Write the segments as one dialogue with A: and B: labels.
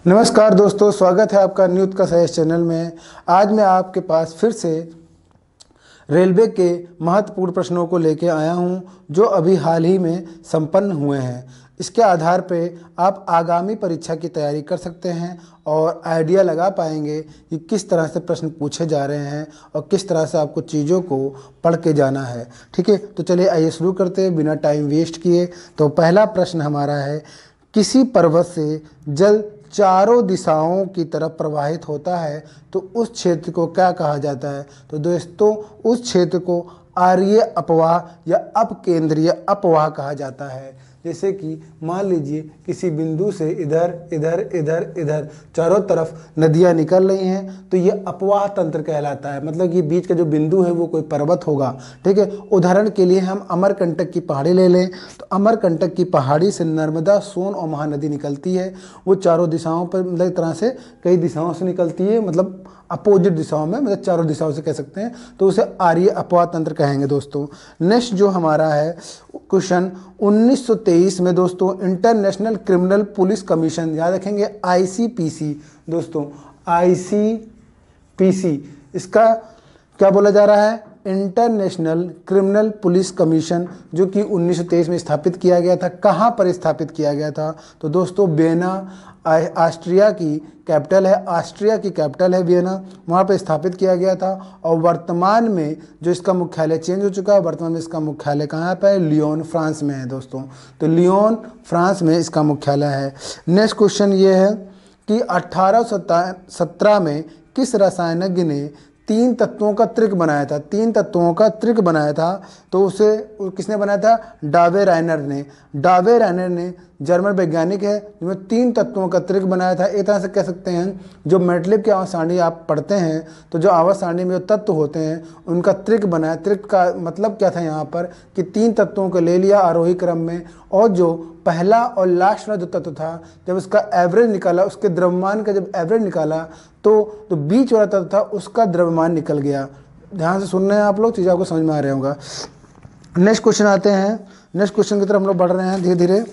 A: नमस्कार दोस्तों, स्वागत है आपका न्यूज का सहेज चैनल में। आज मैं आपके पास फिर से रेलवे के महत्वपूर्ण प्रश्नों को लेकर आया हूं, जो अभी हाल ही में संपन्न हुए हैं। इसके आधार पे आप आगामी परीक्षा की तैयारी कर सकते हैं और आइडिया लगा पाएंगे कि किस तरह से प्रश्न पूछे जा रहे हैं और किस तरह से आपको चीज़ों को पढ़ के जाना है। ठीक है, तो चलिए आइए शुरू करते हैं बिना टाइम वेस्ट किए। तो पहला प्रश्न हमारा है, किसी पर्वत से जल चारों दिशाओं की तरफ प्रवाहित होता है तो उस क्षेत्र को क्या कहा जाता है? तो दोस्तों, उस क्षेत्र को आर्य अपवाह या अपकेंद्रीय अपवाह कहा जाता है। जैसे कि मान लीजिए किसी बिंदु से इधर इधर इधर इधर चारों तरफ नदियां निकल रही हैं, तो ये अपवाह तंत्र कहलाता है। मतलब ये बीच का जो बिंदु है वो कोई पर्वत होगा। ठीक है, उदाहरण के लिए हम अमरकंटक की पहाड़ी ले लें, तो अमरकंटक की पहाड़ी से नर्मदा, सोन और महानदी निकलती है। वो चारों दिशाओं पर, मतलब एक तरह से कई दिशाओं से निकलती है, मतलब अपोजिट दिशाओं में, मतलब चारों दिशाओं से कह सकते हैं, तो उसे आर्य अपवाह तंत्र कहेंगे दोस्तों। नेक्स्ट जो हमारा है क्वेश्चन, 1923 में दोस्तों इंटरनेशनल क्रिमिनल पुलिस कमीशन, याद रखेंगे आईसीपीसी दोस्तों, आईसीपीसी, इसका क्या बोला जा रहा है? इंटरनेशनल क्रिमिनल पुलिस कमीशन, जो कि 1923 में स्थापित किया गया था। कहाँ पर स्थापित किया गया था? तो दोस्तों वियना, ऑस्ट्रिया की कैपिटल है, ऑस्ट्रिया की कैपिटल है वियना, वहाँ पर स्थापित किया गया था। और वर्तमान में जो इसका मुख्यालय चेंज हो चुका है, वर्तमान में इसका मुख्यालय कहाँ पर है? लियोन, फ्रांस में है दोस्तों। तो लियोन, फ्रांस में इसका मुख्यालय है। नेक्स्ट क्वेश्चन ये है कि 1817 में किस रसायनज्ञ ने तीन तत्वों का त्रिक बनाया था? तीन तत्वों का त्रिक बनाया था, तो उसे किसने बनाया था? डावे रायनर ने। डावे रायनर ने जर्मन वैज्ञानिक है, जिन्होंने तीन तत्वों का त्रिक बनाया था। एक तरह से कह सकते हैं, जो मैटलिब की आवर्त सारणी आप पढ़ते हैं, तो जो आवर्त सारणी में जो तत्व होते हैं उनका त्रिक बनाया। त्रिक का मतलब क्या था यहाँ पर कि तीन तत्वों को ले लिया आरोही क्रम में, और जो पहला और लास्ट वाला जो तत्व था, जब उसका एवरेज निकाला, उसके द्रव्यमान का जब एवरेज निकाला, तो बीच वाला तत्व था उसका द्रव्यमान निकल गया। ध्यान से सुन रहे हैं आप लोग, चीज़ आपको समझ में आ रहा होगा। नेक्स्ट क्वेश्चन आते हैं। नेक्स्ट क्वेश्चन की तरफ हम लोग बढ़ रहे हैं धीरे धीरे।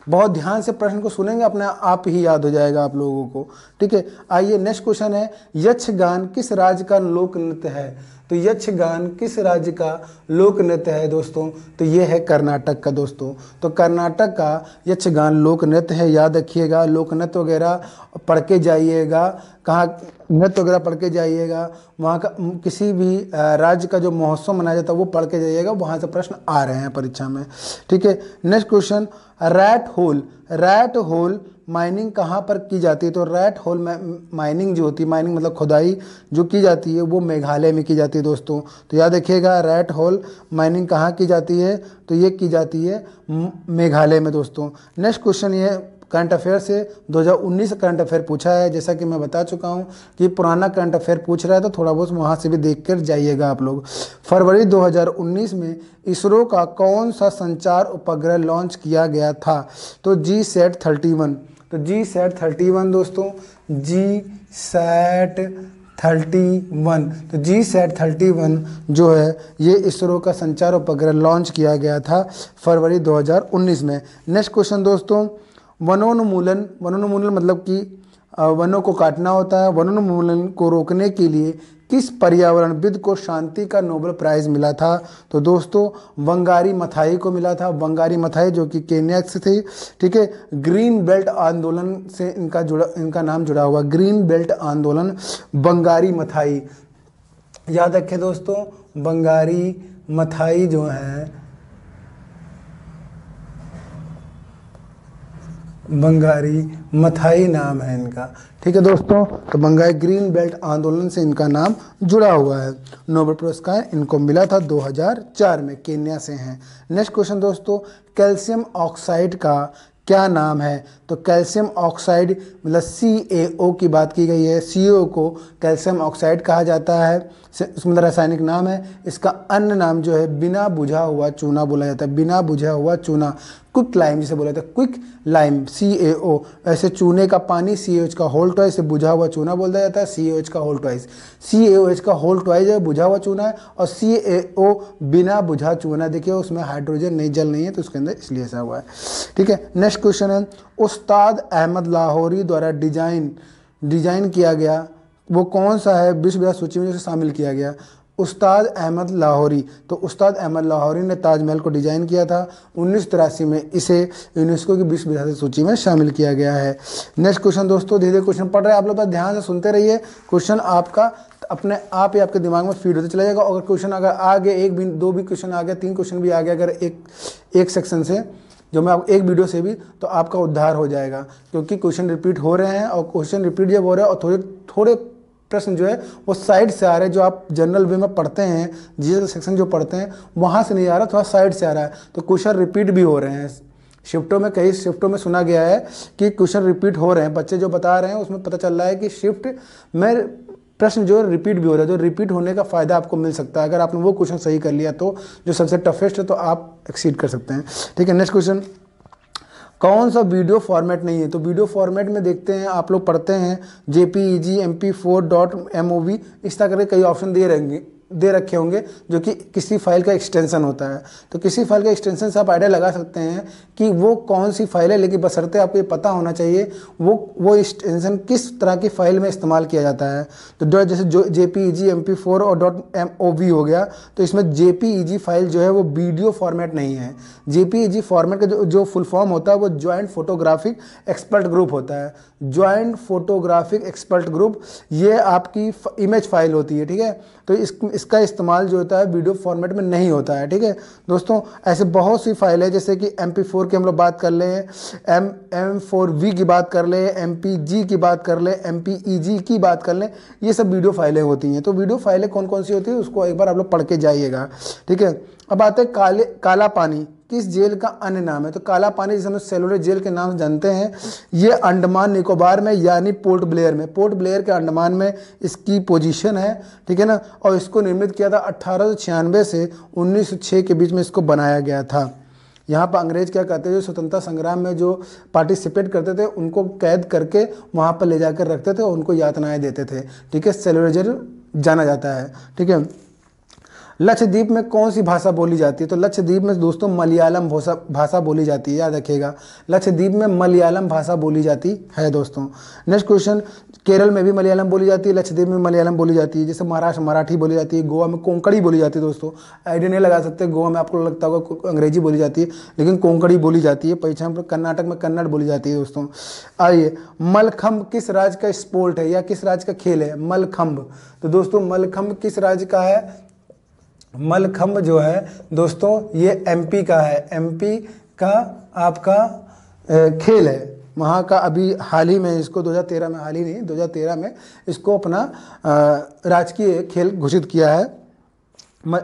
A: बहुत ध्यान से प्रश्न को सुनेंगे, अपने आप ही याद हो जाएगा आप लोगों को। ठीक है, आइए नेक्स्ट क्वेश्चन है, यक्षगान किस राज्य का लोक नृत्य है? तो यक्षगान किस राज्य का लोक नृत्य है दोस्तों? तो ये है कर्नाटक का दोस्तों। तो कर्नाटक का यक्षगान लोक नृत्य है, याद रखिएगा। लोक नृत्य वगैरह पढ़ के जाइएगा, कहाँ नृत्य वगैरह पढ़ के जाइएगा, वहाँ का किसी भी राज्य का जो महोत्सव मनाया जाता है वो पढ़ के जाइएगा, वहाँ से प्रश्न आ रहे हैं परीक्षा में। ठीक है, next question, rat hole, rat hole mining कहाँ पर की जाती है? तो रैट होल माइनिंग जो होती है, माइनिंग मतलब खुदाई जो की जाती है, वो मेघालय में की जाती है दोस्तों। तो याद रखिएगा, रैट होल माइनिंग कहाँ की जाती है? तो ये की जाती है मेघालय में दोस्तों। नेक्स्ट क्वेश्चन ये करंट अफेयर से 2019 करंट अफेयर पूछा है। जैसा कि मैं बता चुका हूं कि पुराना करंट अफेयर पूछ रहा है, तो थोड़ा बहुत वहां से भी देख कर जाइएगा आप लोग। फरवरी 2019 में इसरो का कौन सा संचार उपग्रह लॉन्च किया गया था? तो GSAT-31। तो GSAT-31 दोस्तों, GSAT-31, तो GSAT-31 जो है ये इसरो का संचार उपग्रह लॉन्च किया गया था फरवरी 2019 में। नेक्स्ट क्वेश्चन दोस्तों, वनोन्मूलन, वनोन्मूलन मतलब कि वनों को काटना होता है। वनोन्मूलन को रोकने के लिए किस पर्यावरणविद को शांति का नोबेल प्राइज मिला था? तो दोस्तों वंगारी मथाई को मिला था। वंगारी मथाई जो कि केन्या से थे। ठीक है, ग्रीन बेल्ट आंदोलन से इनका नाम जुड़ा हुआ, ग्रीन बेल्ट आंदोलन, वंगारी मथाई। याद रखें दोस्तों, वंगारी मथाई जो है, बंगारी मथाई नाम है इनका। ठीक है दोस्तों, तो बंगाई ग्रीन बेल्ट आंदोलन से इनका नाम जुड़ा हुआ है। नोबेल पुरस्कार इनको मिला था 2004 में, केन्या से हैं। नेक्स्ट क्वेश्चन दोस्तों, कैल्शियम ऑक्साइड का क्या नाम है? तो कैल्शियम ऑक्साइड मतलब CaO की बात की गई है। CaO को कैल्शियम ऑक्साइड कहा जाता है। उसमें रासायनिक नाम है। इसका अन्य नाम जो है बिना बुझा हुआ चूना बोला जाता है, बिना बुझा हुआ चूना, क्विक लाइम जिसे बोला जाता है, क्विक लाइम CaO। ऐसे चूने का पानी CaOH का होल ट्वाइस, इसे बुझा हुआ चूना बोला जाता है, CaOH का होल ट्वाइस। CaOH का होल ट्वाइस है बुझा हुआ चूना है, और CaO बिना बुझा चूना, देखिए उसमें हाइड्रोजन नहीं, जल नहीं है तो उसके अंदर इसलिए ऐसा हुआ है। ठीक है, नेक्स्ट क्वेश्चन है, उस्ताद अहमद लाहौरी द्वारा डिजाइन किया गया वो कौन सा है विश्व विरासत सूची में उसे शामिल किया गया? उस्ताद अहमद लाहौरी, तो उस्ताद अहमद लाहौरी ने ताजमहल को डिज़ाइन किया था। 1983 में इसे यूनेस्को की विश्व विरासत सूची में शामिल किया गया है। नेक्स्ट क्वेश्चन दोस्तों, धीरे धीरे क्वेश्चन पढ़ रहे हैं आप लोग, ध्यान से सुनते रहिए, क्वेश्चन आपका अपने आप ही आपके दिमाग में फीड होते चला जाएगा। अगर क्वेश्चन अगर आगे एक भी, दो भी क्वेश्चन आ गया, 3 क्वेश्चन भी आ गया अगर एक सेक्शन से, जो मैं एक वीडियो से भी, तो आपका उद्धार हो जाएगा, क्योंकि क्वेश्चन रिपीट हो रहे हैं। और क्वेश्चन रिपीट जब हो रहे हैं और थोड़े प्रश्न जो है वो साइड से आ रहे हैं, जो आप जनरल वे में पढ़ते हैं, जीएस सेक्शन जो पढ़ते हैं वहाँ से नहीं आ रहा, थोड़ा साइड से आ रहा है, तो क्वेश्चन रिपीट भी हो रहे हैं। शिफ्टों में, कई शिफ्टों में सुना गया है कि क्वेश्चन रिपीट हो रहे हैं, बच्चे जो बता रहे हैं उसमें पता चल रहा है कि शिफ्ट में प्रश्न जो रिपीट भी हो रहा है। जो रिपीट होने का फ़ायदा आपको मिल सकता है अगर आपने वो क्वेश्चन सही कर लिया, तो जो सबसे टफेस्ट है तो आप एक्सीड कर सकते हैं। ठीक है, नेक्स्ट क्वेश्चन, कौन सा वीडियो फॉर्मेट नहीं है? तो वीडियो फॉर्मेट में देखते हैं, आप लोग पढ़ते हैं JPEG MP4.mov, इस तरह करके कई ऑप्शन दे रखे होंगे जो कि किसी फाइल का एक्सटेंशन होता है। तो किसी फाइल का एक्सटेंशन से आप आइडिया लगा सकते हैं कि वो कौन सी फाइल है, लेकिन बशर्ते आपको ये पता होना चाहिए वो एक्सटेंशन किस तरह की फाइल में इस्तेमाल किया जाता है। तो जैसे जो JPEG MP4 और .mov हो गया, तो इसमें JPEG फाइल जो है वो वीडियो फॉर्मेट नहीं है। JPEG फॉर्मेट का जो फुल फॉर्म होता है वो ज्वाइंट फोटोग्राफिक एक्सपर्ट ग्रुप होता है। ज्वाइंट फोटोग्राफिक एक्सपर्ट ग्रुप, ये आपकी इमेज फाइल होती है। ठीक है, तो इसका इस्तेमाल जो होता है वीडियो फॉर्मेट में नहीं होता है। ठीक है दोस्तों, ऐसे बहुत सी फाइल है, जैसे कि MP4 की हम लोग बात कर लें, M4V की बात कर लें, MPG की बात कर लें, MPEG की बात कर लें, ये सब वीडियो फाइलें होती हैं। तो वीडियो फाइलें कौन कौन सी होती है उसको एक बार आप लोग पढ़ के जाइएगा। ठीक है, अब आते हैं काला पानी किस जेल का अन्य नाम है? तो काला पानी जिसे हम सेलुलर जेल के नाम से जानते हैं, ये अंडमान निकोबार में यानी पोर्ट ब्लेयर के अंडमान में इसकी पोजीशन है। ठीक है ना, और इसको निर्मित किया था 1896 से 1906 के बीच में इसको बनाया गया था। यहाँ पर अंग्रेज क्या कहते थे, जो स्वतंत्रता संग्राम में जो पार्टिसिपेट करते थे उनको कैद करके वहाँ पर ले जाकर रखते थे और उनको यातनाएं देते थे। ठीक है, सेलुलर जेल जाना जाता है। ठीक है, लक्षद्वीप में कौन सी भाषा बोली जाती है? तो लक्षद्वीप में दोस्तों मलयालम भाषा बोली जाती है, याद रखिएगा, लक्षद्वीप में मलयालम भाषा बोली जाती है दोस्तों। नेक्स्ट क्वेश्चन, केरल में भी मलयालम बोली जाती है, लक्षद्वीप में मलयालम बोली जाती है। जैसे महाराष्ट्र मराठी बोली जाती है, गोवा में कोंकणी बोली जाती है। दोस्तों आइडिया नहीं लगा सकते, गोवा में आपको लगता होगा अंग्रेजी बोली जाती है, लेकिन कोंकणी बोली जाती है। पीछे कर्नाटक में कन्नड़ बोली जाती है। दोस्तों आइए, मलखम्ब किस राज्य का स्पोर्ट है या किस राज्य का खेल है? मलखम्ब, तो दोस्तों मलखम्ब किस राज्य का है? मलखम्ब जो है दोस्तों ये MP का है, MP का आपका खेल है। वहाँ का अभी हाल ही में इसको 2013 में, हाल ही नहीं 2013 में इसको अपना राजकीय खेल घोषित किया है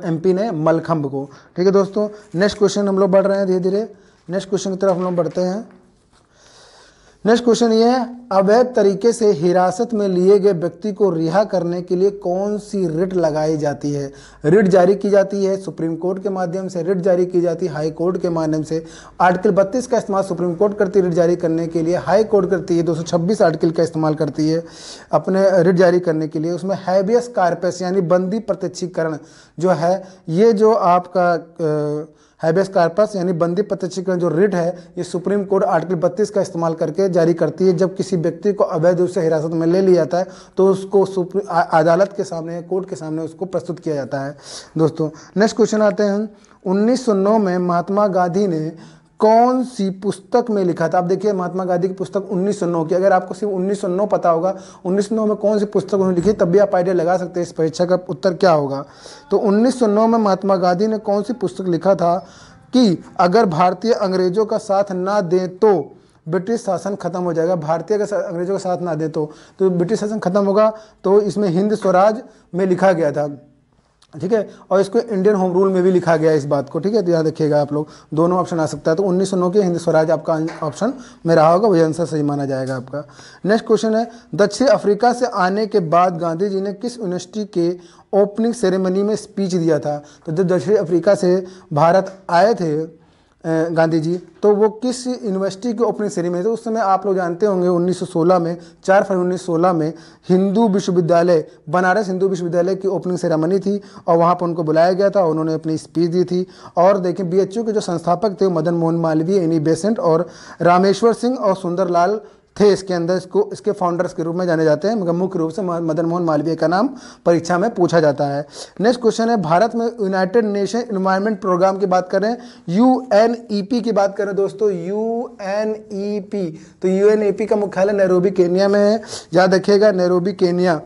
A: MP ने मलखम्ब को। ठीक है दोस्तों, नेक्स्ट क्वेश्चन हम लोग बढ़ रहे हैं धीरे धीरे, नेक्स्ट क्वेश्चन की तरफ हम लोग बढ़ते हैं। नेक्स्ट क्वेश्चन ये है, अवैध तरीके से हिरासत में लिए गए व्यक्ति को रिहा करने के लिए कौन सी रिट लगाई जाती है? रिट जारी की जाती है सुप्रीम कोर्ट के माध्यम से, रिट जारी की जाती है हाई कोर्ट के माध्यम से। आर्टिकल 32 का इस्तेमाल सुप्रीम कोर्ट करती है रिट जारी करने के लिए, हाई कोर्ट करती है 226 आर्टिकल का इस्तेमाल करती है अपने रिट जारी करने के लिए। उसमें हैबियस कार्पस यानी बंदी प्रत्यक्षीकरण जो है, ये जो आपका हैबियस कार्पस यानी बंदी प्रत्यक्षीकरण जो रिट है, ये सुप्रीम कोर्ट आर्टिकल 32 का इस्तेमाल करके जारी करती है। जब किसी व्यक्ति को अवैध रूप से हिरासत में ले लिया जाता है तो उसको अदालत के सामने, कोर्ट के सामने उसको प्रस्तुत किया जाता है। दोस्तों नेक्स्ट क्वेश्चन आते हैं, 1909 में महात्मा गांधी ने कौन सी पुस्तक में लिखा था? आप देखिए महात्मा गांधी की पुस्तक 1909 की, अगर आपको सिर्फ 1909 पता होगा 1909 में कौन सी पुस्तक उन्होंने लिखी, तब भी आप आइडिया लगा सकते हैं इस परीक्षा का उत्तर क्या होगा। तो 1909 में महात्मा गांधी ने कौन सी पुस्तक लिखा था कि अगर भारतीय अंग्रेजों का साथ ना दें तो ब्रिटिश शासन खत्म हो जाएगा। भारतीय अंग्रेजों का साथ ना दे तो ब्रिटिश शासन खत्म होगा। तो इसमें हिंद स्वराज में लिखा गया था। ठीक है, और इसको इंडियन होम रूल में भी लिखा गया है इस बात को, ठीक है, तो याद रखिएगा आप लोग, दोनों ऑप्शन आ सकता है। तो 1909 के हिंद स्वराज आपका ऑप्शन में रहा होगा, वही आंसर सही माना जाएगा आपका। नेक्स्ट क्वेश्चन है, दक्षिण अफ्रीका से आने के बाद गांधी जी ने किस यूनिवर्सिटी के ओपनिंग सेरेमनी में स्पीच दिया था? तो जब दक्षिण अफ्रीका से भारत आए थे गांधी जी, तो वो किस यूनिवर्सिटी की ओपनिंग सेरेमनी, तो उस समय आप लोग जानते होंगे 1916 में, 4 फरवरी 1916 में हिंदू विश्वविद्यालय, बनारस हिंदू विश्वविद्यालय की ओपनिंग सेरेमनी थी और वहाँ पर उनको बुलाया गया था, उन्होंने अपनी स्पीच दी थी। और देखिए बीएचयू के जो संस्थापक थे मदन मोहन मालवीय, एनी बेसेंट और रामेश्वर सिंह और सुंदरलाल थे इसके अंदर, इसके फाउंडर्स के रूप में जाने जाते हैं, मगर मुख्य रूप से मदन मोहन मालवीय का नाम परीक्षा में पूछा जाता है। नेक्स्ट क्वेश्चन है, भारत में यूनाइटेड नेशन एनवायरनमेंट प्रोग्राम की बात करें, यूएनईपी की बात करें दोस्तों, यूएनईपी, तो यूएनईपी का मुख्यालय नैरोबी केन्या में है, याद रखिएगा नैरोबी केन्या,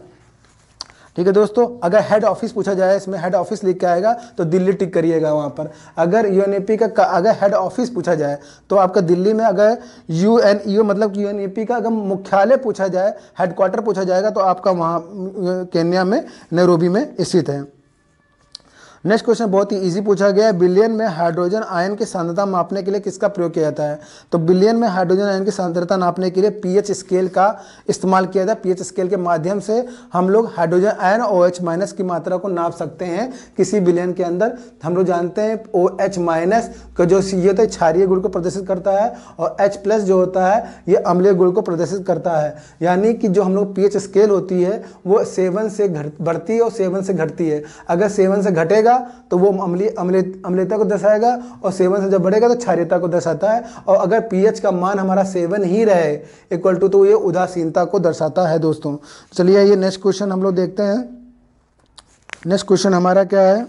A: ठीक है दोस्तों। अगर हेड ऑफिस पूछा जाए, इसमें हेड ऑफिस लिख के आएगा तो दिल्ली टिक करिएगा वहाँ पर। अगर यूएनईपी का अगर हेड ऑफिस पूछा जाए तो आपका दिल्ली में, अगर यूएनईओ मतलब यूएनईपी का अगर मुख्यालय पूछा जाए, हेडक्वार्टर पूछा जाएगा तो आपका वहाँ केन्या में नैरोबी में स्थित है। नेक्स्ट क्वेश्चन बहुत ही इजी पूछा गया है, बिलियन में हाइड्रोजन आयन की सांद्रता मापने के लिए किसका प्रयोग किया जाता है? तो बिलियन में हाइड्रोजन आयन की सांद्रता नापने के लिए पीएच स्केल का इस्तेमाल किया जाता है। पीएच स्केल के माध्यम से हम लोग हाइड्रोजन आयन OH माइनस की मात्रा को नाप सकते हैं किसी बिलियन के अंदर। हम लोग जानते हैं OH माइनस का जो ये होता है क्षारीय गुण को प्रदर्शित करता है और H प्लस जो होता है ये अम्लीय गुण को प्रदर्शित करता है। यानी कि जो हम लोग पीएच स्केल होती है वो 7 से बढ़ती है और 7 से घटती है। अगर 7 से घटेगा तो वो अम्लीयता को दर्शाएगा और 7 से जब बढ़ेगा तो क्षारीयता को दर्शाता है। और अगर पीएच का मान हमारा 7 ही रहे इक्वल टू, तो ये उदासीनता को दर्शाता है दोस्तों। चलिए ये नेक्स्ट क्वेश्चन हम लोग देखते हैं। नेक्स्ट क्वेश्चन हमारा क्या है,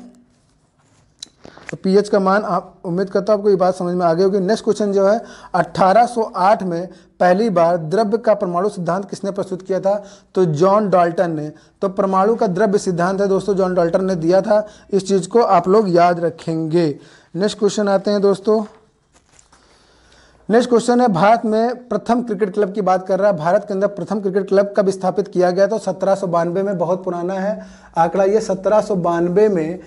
A: तो पीएच का मान, आप उम्मीद करता हूँ आपको ये बात समझ में आ गई होगी। नेक्स्ट क्वेश्चन जो है, 1808 में पहली बार द्रव्य का परमाणु सिद्धांत किसने प्रस्तुत किया था? तो जॉन डाल्टन ने। तो परमाणु का द्रव्य सिद्धांत है दोस्तों, जॉन डाल्टन ने दिया था, इस चीज़ को आप लोग याद रखेंगे। नेक्स्ट क्वेश्चन आते हैं दोस्तों। नेक्स्ट क्वेश्चन है, भारत में प्रथम क्रिकेट क्लब की बात कर रहा है। भारत के अंदर प्रथम क्रिकेट क्लब कब स्थापित किया गया? तो 1792 में, बहुत पुराना है आंकड़ा ये, 1792 में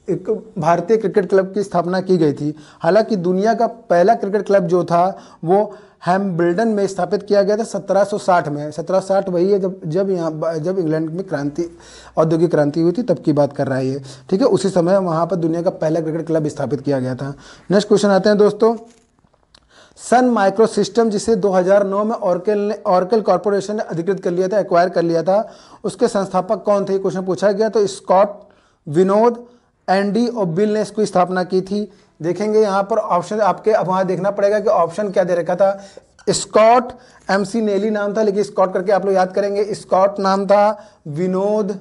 A: एक भारतीय क्रिकेट क्लब की स्थापना की गई थी। हालांकि दुनिया का पहला क्रिकेट क्लब जो था वो हैम्बल्डन में स्थापित किया गया था 1760 में। 1760 वही है जब इंग्लैंड में क्रांति, औद्योगिक क्रांति हुई थी, तब की बात कर रहा है ये, ठीक है। उसी समय वहाँ पर दुनिया का पहला क्रिकेट क्लब स्थापित किया गया था। नेक्स्ट क्वेश्चन आते हैं दोस्तों, सन माइक्रो सिस्टम जिसे 2009 में ऑर्कल कॉर्पोरेशन ने अधिकृत कर लिया था, एक्वायर कर लिया था, उसके संस्थापक कौन थे? क्वेश्चन पूछा गया। तो स्कॉट, विनोद, एंडी और बिल ने इसकी स्थापना की थी। देखेंगे यहाँ पर ऑप्शन आपके, अब वहाँ देखना पड़ेगा कि ऑप्शन क्या दे रखा था। स्कॉट, MC नेली नाम था, लेकिन स्कॉट करके आप लोग याद करेंगे, स्कॉट नाम था, विनोद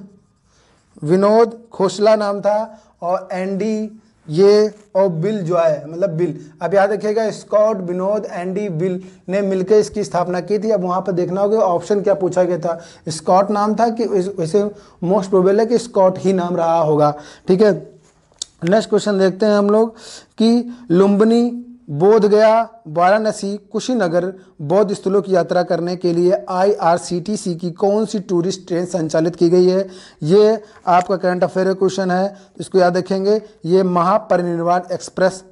A: खोसला नाम था, और एंडी ये, और बिल जॉय मतलब बिल। अब याद रखिएगा स्कॉट, विनोद, एंडी, बिल ने मिलकर इसकी स्थापना की थी। अब वहाँ पर देखना होगा ऑप्शन क्या पूछा गया था। स्कॉट नाम था कि वैसे मोस्ट प्रोबेबल है कि स्कॉट ही नाम रहा होगा, ठीक है। नेक्स्ट क्वेश्चन देखते हैं हम लोग कि लुम्बिनी, बोधगया, वाराणसी, कुशीनगर बौद्ध स्थलों की यात्रा करने के लिए IRCTC की कौन सी टूरिस्ट ट्रेन संचालित की गई है? ये आपका करंट अफेयर क्वेश्चन है, इसको याद रखेंगे। ये महापरिनिर्वाण एक्सप्रेस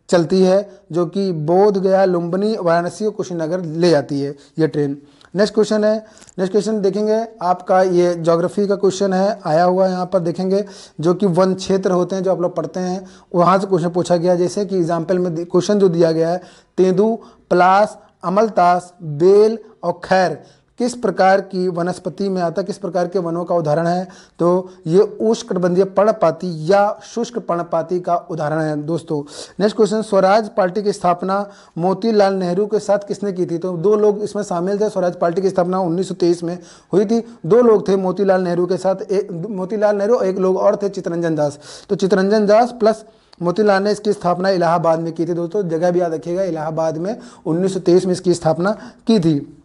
A: चलती है जो कि बोधगया, लुम्बिनी, वाराणसी और कुशीनगर ले जाती है ये ट्रेन। नेक्स्ट क्वेश्चन है, नेक्स्ट क्वेश्चन देखेंगे आपका, ये ज्योग्राफी का क्वेश्चन है, आया हुआ है यहाँ पर देखेंगे, जो कि वन क्षेत्र होते हैं जो आप लोग पढ़ते हैं, वहाँ से क्वेश्चन पूछा गया। जैसे कि एग्जाम्पल में क्वेश्चन जो दिया गया है, तेंदू, पलास, अमलतास, बेल और खैर किस प्रकार की वनस्पति में आता है, किस प्रकार के वनों का उदाहरण है? तो ये उष्णकटिबंधीय पर्णपाती या शुष्क पर्णपाती का उदाहरण है दोस्तों। नेक्स्ट क्वेश्चन, स्वराज पार्टी की स्थापना मोतीलाल नेहरू के साथ किसने की थी? तो 2 लोग इसमें शामिल थे। स्वराज पार्टी की स्थापना 1923 में हुई थी। 2 लोग थे मोतीलाल नेहरू के साथ, मोतीलाल नेहरू और एक लोग और थे, चित्तरंजन दास। तो चित्तरंजन दास प्लस मोतीलाल ने इसकी स्थापना इलाहाबाद में की थी दोस्तों, जगह भी याद रखिएगा, इलाहाबाद में 1923 में इसकी स्थापना की थी।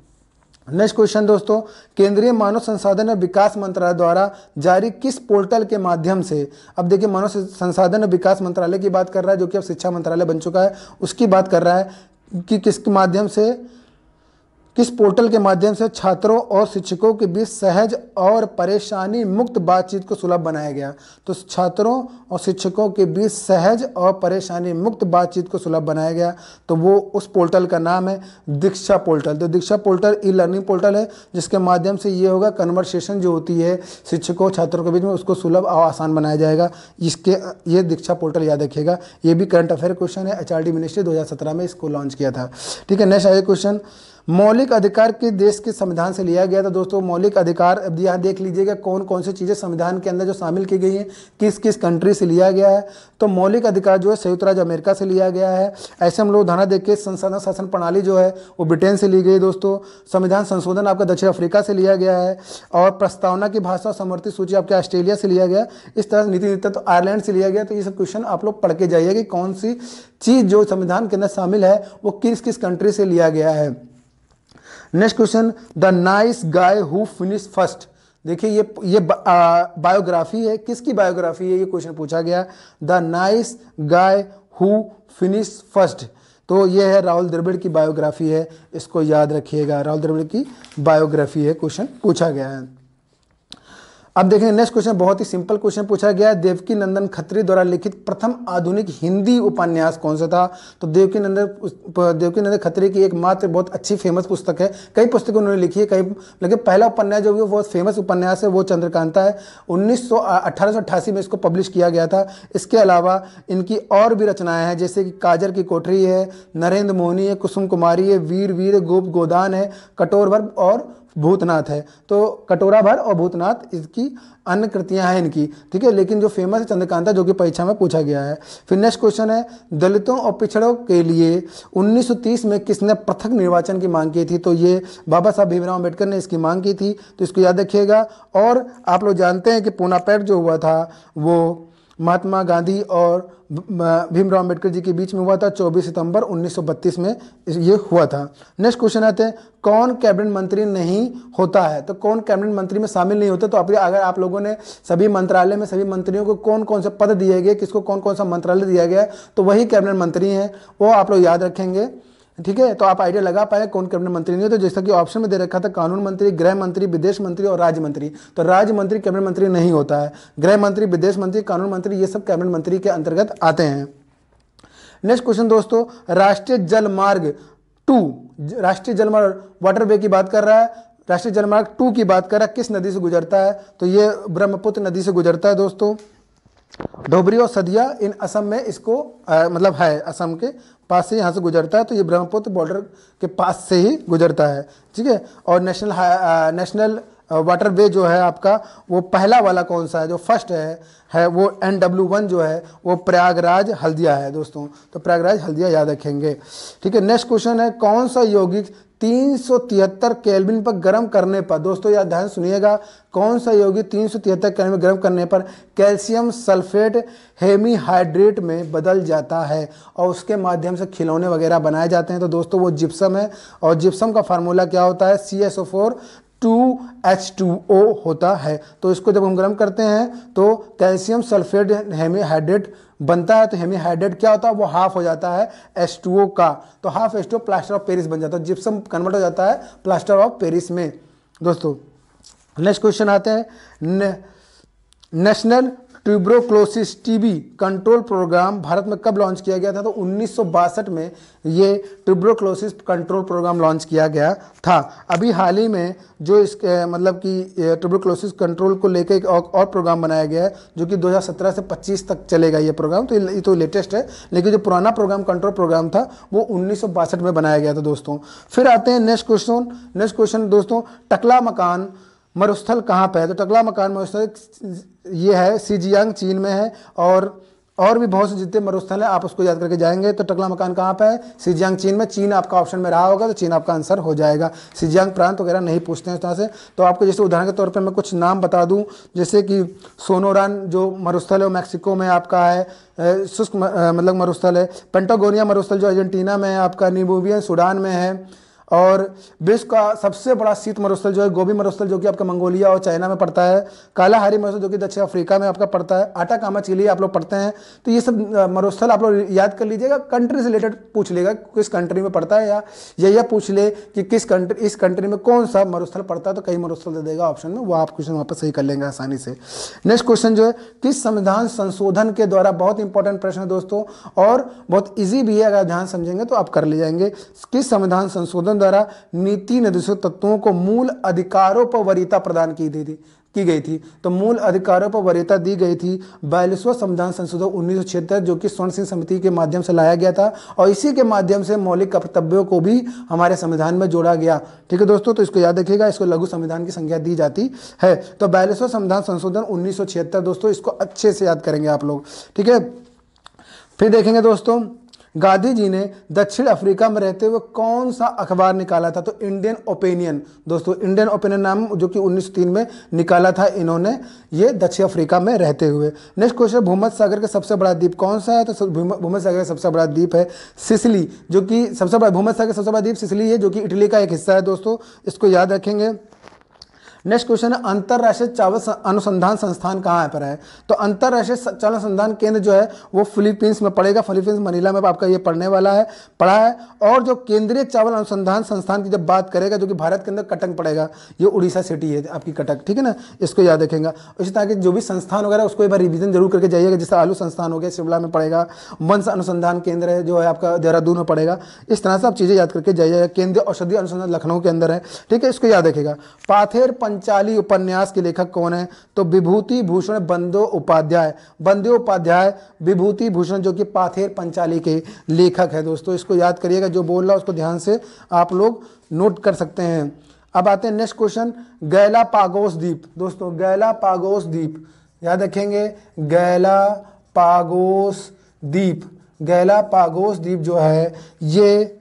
A: नेक्स्ट क्वेश्चन दोस्तों, केंद्रीय मानव संसाधन और विकास मंत्रालय द्वारा जारी किस पोर्टल के माध्यम से? अब देखिए मानव संसाधन और विकास मंत्रालय की बात कर रहा है, जो कि अब शिक्षा मंत्रालय बन चुका है, उसकी बात कर रहा है कि किसके माध्यम से किस पोर्टल के माध्यम से छात्रों और शिक्षकों के बीच सहज और परेशानी मुक्त बातचीत को सुलभ बनाया गया? तो छात्रों और शिक्षकों के बीच सहज और परेशानी मुक्त बातचीत को सुलभ बनाया गया, तो वो उस पोर्टल का नाम है दीक्षा पोर्टल। तो दीक्षा पोर्टल ई लर्निंग पोर्टल है, जिसके माध्यम से ये होगा कन्वर्सेशन जो होती है शिक्षकों छात्रों के बीच में, उसको सुलभ और आसान बनाया जाएगा। ये दीक्षा पोर्टल याद रखिएगा। ये भी करंट अफेयर क्वेश्चन है, HRD मिनिस्ट्री 2017 में इसको लॉन्च किया था। ठीक है, नेक्स्ट आगे क्वेश्चन, मौलिक अधिकार किस देश के संविधान से लिया गया था? दोस्तों मौलिक अधिकार, अब यहाँ देख लीजिएगा कौन कौन सी चीज़ें संविधान के अंदर जो शामिल की गई हैं, किस किस कंट्री से लिया गया है। तो मौलिक अधिकार जो है संयुक्त राज्य अमेरिका से लिया गया है। ऐसे हम लोग उदाहरण देख के संसदीय शासन प्रणाली जो है वो ब्रिटेन से ली गई दोस्तों। संविधान संशोधन आपका दक्षिण अफ्रीका से लिया गया है। और प्रस्तावना की भाषा समर्थित सूची आपके ऑस्ट्रेलिया से लिया गया। इस तरह नीति निर्धारण तो आयरलैंड से लिया गया। तो ये सब क्वेश्चन आप लोग पढ़ के जाइए कि कौन सी चीज़ जो संविधान के अंदर शामिल है वो किस किस कंट्री से लिया गया है। Next question, the nice guy who finish first. देखिए ये बायोग्राफी है, किसकी बायोग्राफी है ये क्वेश्चन पूछा गया। The nice guy who finish first, तो ये है राहुल द्रविड़ की बायोग्राफी है, इसको याद रखिएगा। राहुल द्रविड़ की बायोग्राफी है, क्वेश्चन पूछा गया है। अब देखेंगे नेक्स्ट क्वेश्चन, बहुत ही सिंपल क्वेश्चन पूछा गया है। देवकी नंदन खत्री द्वारा लिखित प्रथम आधुनिक हिंदी उपन्यास कौन सा था? तो देवकी नंदन खत्री की एकमात्र बहुत अच्छी फेमस पुस्तक है, कई पुस्तकें उन्होंने लिखी है, लेकिन पहला उपन्यास जो बहुत फेमस उपन्यास है वो चंद्रकांता है। 1888 में इसको पब्लिश किया गया था। इसके अलावा इनकी और भी रचनाएं हैं, जैसे कि काजर की कोठरी है, नरेंद्र मोहनी है, कुसुम कुमारी है, वीर वीर गोप गोदान है, कटोर भर और भूतनाथ है। तो कटोरा भर और भूतनाथ इसकी अन्य कृतियां हैं इनकी, ठीक है। लेकिन जो फेमस है चंद्रकांता, जो कि परीक्षा में पूछा गया है। फिर नेक्स्ट क्वेश्चन है, दलितों और पिछड़ों के लिए 1930 में किसने पृथक निर्वाचन की मांग की थी? तो ये बाबा साहब भीमराव अम्बेडकर ने इसकी मांग की थी, तो इसको याद रखिएगा। और आप लोग जानते हैं कि पूना पैक्ट जो हुआ था वो महात्मा गांधी और भीमराव अम्बेडकर जी के बीच में हुआ था, 24 सितंबर 1932 में ये हुआ था। नेक्स्ट क्वेश्चन आते हैं, कौन कैबिनेट मंत्री नहीं होता है? तो कौन कैबिनेट मंत्री में शामिल नहीं होता? तो अगर आप लोगों ने सभी मंत्रालय में सभी मंत्रियों को कौन कौन से पद दिए गए, किसको कौन कौन सा मंत्रालय दिया गया, तो वही कैबिनेट मंत्री हैं, वो आप लोग याद रखेंगे, ठीक है। तो आप आइडिया लगा पाए कौन कैबिनेट मंत्री नहीं होते। जैसा कि ऑप्शन में दे रखा था, कानून मंत्री, गृह मंत्री, विदेश मंत्री और राज्य मंत्री। तो राज्य मंत्री कैबिनेट मंत्री नहीं होता है। गृह मंत्री, विदेश मंत्री, कानून मंत्री, ये सब कैबिनेट मंत्री के अंतर्गत आते हैं। नेक्स्ट क्वेश्चन दोस्तों, राष्ट्रीय जलमार्ग 2, राष्ट्रीय जलमार्ग वाटरवे की बात कर रहा है, राष्ट्रीय जलमार्ग 2 की बात कर रहा है, किस नदी से गुजरता है? तो ये ब्रह्मपुत्र नदी से गुजरता है दोस्तों। धोबरी और सदिया इन असम में इसको मतलब है, असम के पास से यहाँ से गुजरता है, तो ये ब्रह्मपुत्र बॉर्डर के पास से ही गुजरता है, ठीक है। और नेशनल वाटरवे जो है आपका, वो पहला वाला कौन सा है? जो फर्स्ट है वो NW1 जो है वो प्रयागराज हल्दिया है दोस्तों। तो प्रयागराज हल्दिया याद रखेंगे, ठीक है। नेक्स्ट क्वेश्चन है, कौन सा यौगिक 373 केल्विन पर गर्म करने पर, दोस्तों याद ध्यान सुनिएगा, कौन सा यौगिक 373 केल्विन में गर्म करने पर कैल्शियम सल्फेट हेमीहाइड्रेट में बदल जाता है और उसके माध्यम से खिलौने वगैरह बनाए जाते हैं? तो दोस्तों वो जिप्सम है, और जिप्सम का फार्मूला क्या होता है? CSO4 2H2O होता है। तो इसको जब हम गर्म करते हैं तो कैल्शियम सल्फेट हेमीहाइड्रेट बनता है। तो हेमीहाइड्रेट क्या होता है? वो हाफ हो जाता है H2O का, तो half H2O plaster of Paris बन जाता है, जिप्सम कन्वर्ट हो जाता है प्लास्टर ऑफ पेरिस में दोस्तों। नेक्स्ट क्वेश्चन आते हैं, national tuberculosis TB control programme Bharat में कब लॉन्च किया गया था? तो 1962 में ये ट्यूबरोक्लोसिस कंट्रोल प्रोग्राम लॉन्च किया गया था। अभी हाल ही में जो इसके मतलब कि ट्यूबरोक्लोसिस कंट्रोल को लेकर एक और प्रोग्राम बनाया गया है, जो कि 2017 से 25 तक चलेगा ये प्रोग्राम। तो ये तो लेटेस्ट है, लेकिन जो पुराना प्रोग्राम कंट्रोल प्रोग्राम था वो 1962 में बनाया गया था दोस्तों। फिर आते हैं नेक्स्ट क्वेश्चन दोस्तों, टकला मकान मरुस्थल कहाँ पे है? तो टकला मकान मरुस्थल ये है सिजियांग चीन में है, और भी बहुत से जितने मरुस्थल हैं आप उसको याद करके जाएंगे। तो टकला मकान कहाँ पे है? सिजियांग चीन में। चीन आपका ऑप्शन में रहा होगा तो चीन आपका आंसर हो जाएगा। सिजियांग प्रांत वगैरह नहीं पूछते हैं इस तरह से। तो आपको जैसे उदाहरण के तौर पर मैं कुछ नाम बता दूं, जैसे कि सोनोरान जो मरुस्थल है वो मैक्सिको में आपका है, शुष्क मतलब मरुस्थल है। पेंटागोनिया मरुस्थल जो अर्जेंटीना में है आपका, नीबोवियन सूडान में है, और विश्व का सबसे बड़ा शीत मरुस्थल जो है गोबी मरुस्थल, जो कि आपका मंगोलिया और चाइना में पड़ता है। कालाहारी मरुस्थल जो कि दक्षिण अफ्रीका में आपका पड़ता है। आटाकामा चिली आप लोग पढ़ते हैं, तो ये सब मरुस्थल आप लोग याद कर लीजिएगा। कंट्री से रिलेटेड पूछ लेगा किस कंट्री में पड़ता है, या यह पूछ ले कि किस कंट्री, इस कंट्री में कौन सा मरुस्थल पड़ता है, तो कई मरुस्थल दे देगा ऑप्शन में, वो आप क्वेश्चन वहाँ पर सही कर लेंगे आसानी से। नेक्स्ट क्वेश्चन जो है, किस संविधान संशोधन के द्वारा, बहुत इंपॉर्टेंट प्रश्न है दोस्तों और बहुत ईजी भी है, अगर ध्यान समझेंगे तो आप कर ले जाएंगे। किस संविधान संशोधन द्वारा नीति निर्देशित तत्वों को मूल अधिकारों पर वरीयता प्रदान की गई थी? तो मूल अधिकारों पर वरीयता दी गई थी 42वां संविधान संशोधन 1976, जो कि स्वर्ण सिंह समिति के माध्यम से लाया गया था, और इसी के माध्यम से मौलिक कर्तव्यों को भी हमारे संविधान में जोड़ा गया। ठीक है दोस्तों, तो इसको याद रखिएगा, इसको लघु संविधान की संज्ञा दी जाती है। तो 42वां संविधान संशोधन 1976 दोस्तों, इसको अच्छे से याद करेंगे आप लोग। ठीक है, फिर देखेंगे दोस्तों, गांधी जी ने दक्षिण अफ्रीका में रहते हुए कौन सा अखबार निकाला था? तो इंडियन ओपिनियन दोस्तों, इंडियन ओपिनियन नाम, जो कि 1903 में निकाला था इन्होंने, ये दक्षिण अफ्रीका में रहते हुए। नेक्स्ट क्वेश्चन, भूमध्य सागर का सबसे बड़ा द्वीप कौन सा है? तो भूमध्य सागर का सबसे बड़ा द्वीप है सिसिली, जो कि सबसे बड़ा, भूमध्य सागर का सबसे बड़ा द्वीप सिसिली है, जो कि इटली का एक हिस्सा है दोस्तों, इसको याद रखेंगे। नेक्स्ट क्वेश्चन है, अंतर्राष्ट्रीय चावल अनुसंधान संस्थान कहाँ पर है? तो अंतर्राष्ट्रीय चावल अनुसंधान केंद्र जो है वो फिलीपींस में पड़ेगा। फिलीपींस मनीला में आपका ये पढ़ने वाला है, पढ़ा है। और जो केंद्रीय चावल अनुसंधान संस्थान की जब बात करेगा, जो कि भारत के अंदर कटक पड़ेगा, ये उड़ीसा सिटी है आपकी कटक, ठीक है ना, इसको याद रखेंगे। इसी तरह के जो भी संस्थान वगैरह उसको एक बार रिविजन जरूर करके जाइएगा। जैसे आलू संस्थान हो गया, शिमला में पड़ेगा। वंश अनुसंधान केंद्र है जो है आपका देहरादून में पड़ेगा। इस तरह से आप चीज़ें याद करके जाइएगा। केंद्रीय औषधि अनुसंधान लखनऊ के अंदर है, ठीक है, इसको याद रखेगा। पाथेर पंचाली उपन्यास के लेखक कौन है? तो विभूति भूषण बंदोपाध्याय, बंदोपाध्याय विभूति भूषण, जो कि पाथेर पंचाली के लेखक है दोस्तों, इसको याद करिएगा। जो बोल रहा है उसको ध्यान से आप लोग नोट कर सकते हैं। अब आते हैं नेक्स्ट क्वेश्चन, गैलापागोस द्वीप दोस्तों, गैलापागोस द्वीप याद रखेंगे। गैलापागोस द्वीप, गैलापागोस द्वीप जो है ये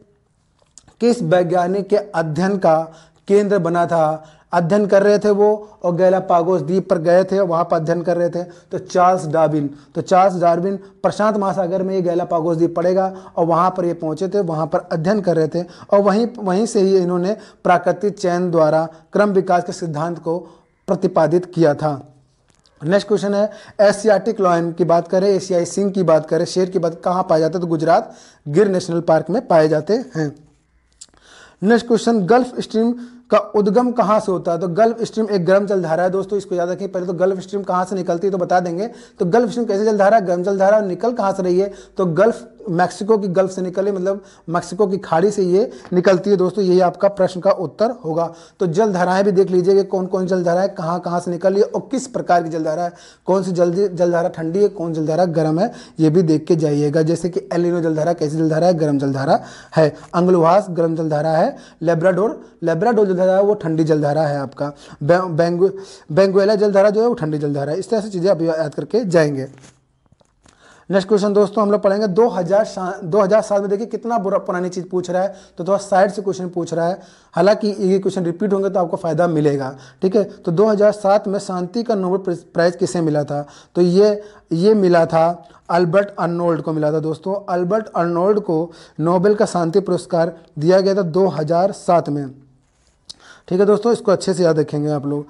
A: किस वैज्ञानिक के अध्ययन का केंद्र बना था? अध्ययन कर रहे थे वो, और गैलापागोस द्वीप पर गए थे, वहाँ पर अध्ययन कर रहे थे, तो चार्ल्स डार्विन। तो चार्ल्स डार्विन प्रशांत महासागर में ये गैलापागोस द्वीप पड़ेगा, और वहाँ पर ये पहुँचे थे, वहाँ पर अध्ययन कर रहे थे, और वहीं से ही इन्होंने प्राकृतिक चयन द्वारा क्रम विकास के सिद्धांत को प्रतिपादित किया था। नेक्स्ट क्वेश्चन है, एशियाटिक लॉयन की बात करें, एशियाई सिंह की बात करें, शेर की बात कहाँ पाए जाते हैं? तो गुजरात गिर नेशनल पार्क में पाए जाते हैं। नेक्स्ट क्वेश्चन, गल्फ स्ट्रीम का उद्गम कहाँ से होता है? तो गल्फ स्ट्रीम एक गर्म जलधारा है दोस्तों, इसको याद रखें। पहले तो गल्फ स्ट्रीम कहाँ से निकलती है तो बता देंगे। तो गल्फ स्ट्रीम कैसे जलधारा? गर्म जलधारा। निकल कहाँ से रही है? तो गल्फ, मैक्सिको की गल्फ से निकले, मतलब मैक्सिको की खाड़ी से ये निकलती है दोस्तों। यही आपका प्रश्न का उत्तर होगा। तो जलधाराएं भी देख लीजिए, कौन कौन जलधारा है, कहाँ से निकल रही है, और किस प्रकार की जलधारा है। कौन सी जलधारा ठंडी है, कौन जलधारा गर्म है, ये भी देख के जाइएगा। जैसे कि एल नीनो जलधारा कैसी जलधारा है? गर्म जलधारा है। अंग्लुहास गर्म जलधारा है। लेब्राडोर जलधारा है वो ठंडी जलधारा है आपका। बेंगुएला जलधारा जो है वो ठंडी जलधारा है। इस तरह से चीज़ें आप याद करके जाएंगे। नेक्स्ट क्वेश्चन दोस्तों हम लोग पढ़ेंगे 2007 में। देखिए कितना पुरानी चीज़ पूछ रहा है, तो थोड़ा साइड से क्वेश्चन पूछ रहा है। हालांकि ये क्वेश्चन रिपीट होंगे तो आपको फायदा मिलेगा, ठीक है। तो 2007 में शांति का नोबेल प्राइज किसे मिला था? तो ये मिला था अल्बर्ट अर्नोल्ड को मिला था दोस्तों। अल्बर्ट अर्नोल्ड को नोबेल का शांति पुरस्कार दिया गया था 2007 में, ठीक है दोस्तों। इसको अच्छे से याद रखेंगे आप लोग।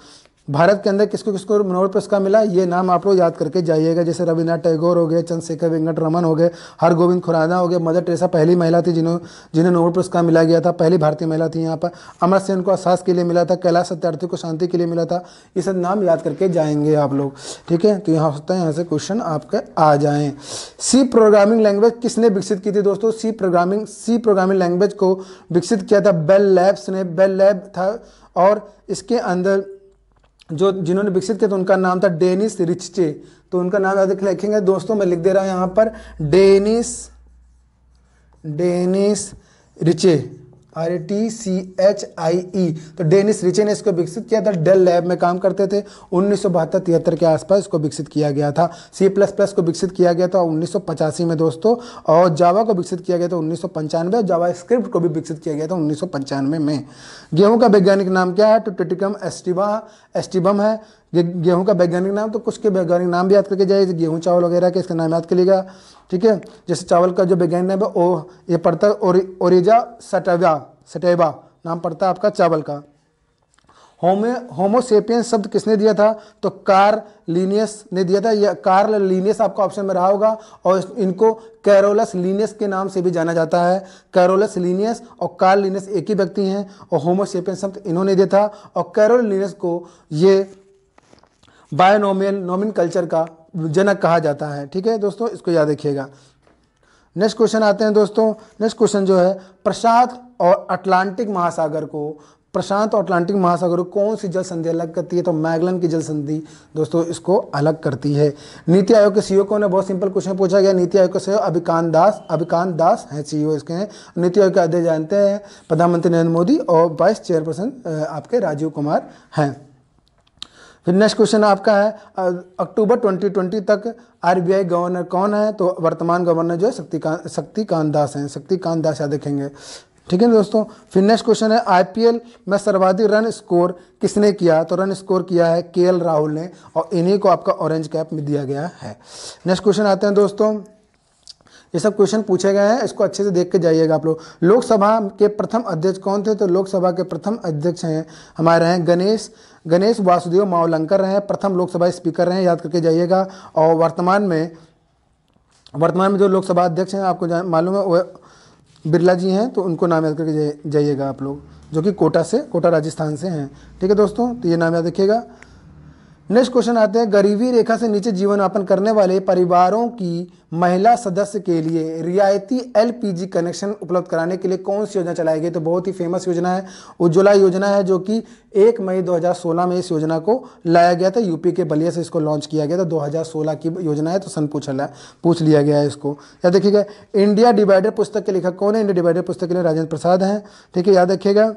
A: भारत के अंदर किसको किसको नोबेल पुरस्कार मिला, ये नाम आप लोग याद करके जाइएगा। जैसे रविन्द्रनाथ टैगोर हो गए, चंद्रशेखर वेंकट रमन हो गए, हरगोविंद खुराना हो गए, मदर टेरेसा पहली महिला थी जिन्हें नोबेल पुरस्कार मिला गया था, पहली भारतीय महिला थी यहाँ पर। अमर सेन को अहसास के लिए मिला था, कैलाश सत्यार्थी को शांति के लिए मिला था। ये सब नाम याद करके जाएंगे आप लोग, ठीक है। तो यहाँ हो सकता है यहाँ से क्वेश्चन आपके आ जाएँ। सी प्रोग्रामिंग लैंग्वेज किसने विकसित की थी दोस्तों? सी प्रोग्रामिंग लैंग्वेज को विकसित किया था बेल लैब्स ने। बेल लैब था, और इसके अंदर जिन्होंने विकसित किया तो उनका नाम था डेनिस रिच्चे। तो उनका नाम याद लिखेंगे दोस्तों, मैं लिख दे रहा हूं यहाँ पर, डेनिस रिचे, RTCHIE। तो डेनिस रिचे ने इसको विकसित किया था। डेल लैब में काम करते थे। 1972-73 के आसपास इसको विकसित किया गया था। C++ को विकसित किया गया था 1985 में दोस्तों, और जावा को विकसित किया गया था 1995, और जावा स्क्रिप्ट को भी विकसित किया गया था 1995 में। गेहूं का वैज्ञानिक नाम क्या है? तो टिटिकम एस्टिबम है गेहूं का वैज्ञानिक नाम। तो कुछ के वैज्ञानिक नाम भी याद करके जाइए, गेहूं चावल वगैरह के इसका नाम याद करिएगा, ठीक है। जैसे चावल का जो वैज्ञानिक नाम है ये पड़ता है ओरिजा सटैवा, नाम पड़ता है आपका चावल का। होमोसेपियंस शब्द किसने दिया था? तो कार्ल लिनियस ने दिया था। यह कार्ल लिनियस आपका ऑप्शन में रहा होगा, और इनको कैरोलस लिनियस के नाम से भी जाना जाता है। कैरोलस लिनियस और कार्ल लिनियस एक ही व्यक्ति हैं, और होमोसेपियंस शब्द इन्होंने दिया था। और कैरोल लिनियस को ये बायोनोमियल नोमेनकल्चर का जनक कहा जाता है। ठीक है दोस्तों, इसको याद रखिएगा। नेक्स्ट क्वेश्चन आते हैं दोस्तों। नेक्स्ट क्वेश्चन जो है, प्रशांत और अटलांटिक महासागर को कौन सी जल संधि अलग करती है? तो मैगलन की जल संधि दोस्तों इसको अलग करती है। नीति आयोग के सीईओ कौन है? बहुत सिंपल क्वेश्चन पूछा गया। नीति आयोग के सीईओ अभिकांत दास हैं, सीईओ इसके हैं। नीति आयोग के अध्यक्ष जानते हैं प्रधानमंत्री नरेंद्र मोदी, और वाइस चेयरपर्सन आपके राजीव कुमार हैं। फिर नेक्स्ट क्वेश्चन आपका है, अक्टूबर 2020 तक आरबीआई गवर्नर कौन है? तो वर्तमान गवर्नर जो है शक्तिकांत दास हैं। शक्तिकांत दास याद रखेंगे। ठीक है दोस्तों। फिर नेक्स्ट क्वेश्चन है, आईपीएल में सर्वाधिक रन स्कोर किसने किया? तो रन स्कोर किया है केएल राहुल ने, और इन्हीं को आपका ऑरेंज कैप में दिया गया है। नेक्स्ट क्वेश्चन आते हैं दोस्तों। ये सब क्वेश्चन पूछे गए हैं, इसको अच्छे से देख के जाइएगा आप लोग। लोकसभा के प्रथम अध्यक्ष कौन थे? तो लोकसभा के प्रथम अध्यक्ष हैं हमारे हैं गणेश वासुदेव मावलंकर रहे हैं, प्रथम लोकसभा स्पीकर रहे हैं, याद करके जाइएगा। और वर्तमान में जो लोकसभा अध्यक्ष हैं आपको मालूम है वो बिरला जी हैं, तो उनको नाम याद करके जाइएगा आप लोग, जो कि कोटा राजस्थान से हैं। ठीक है दोस्तों, तो ये नाम याद रखिएगा। नेक्स्ट क्वेश्चन आते हैं, गरीबी रेखा से नीचे जीवन यापन करने वाले परिवारों की महिला सदस्य के लिए रियायती एलपीजी कनेक्शन उपलब्ध कराने के लिए कौन सी योजना चलाई गई? तो बहुत ही फेमस योजना है, उज्ज्वला योजना है, जो कि 1 मई 2016 में इस योजना को लाया गया था। यूपी के बलिया से इसको लॉन्च किया गया था। 2016 की योजना है, तो सन पूछ लिया गया है इसको। याद रखिएगा। इंडिया डिवाइडेड पुस्तक के लेखक कौन है? इंडिया डिवाइडेड पुस्तक के लिए राजेंद्र प्रसाद हैं। ठीक है, याद रखिएगा।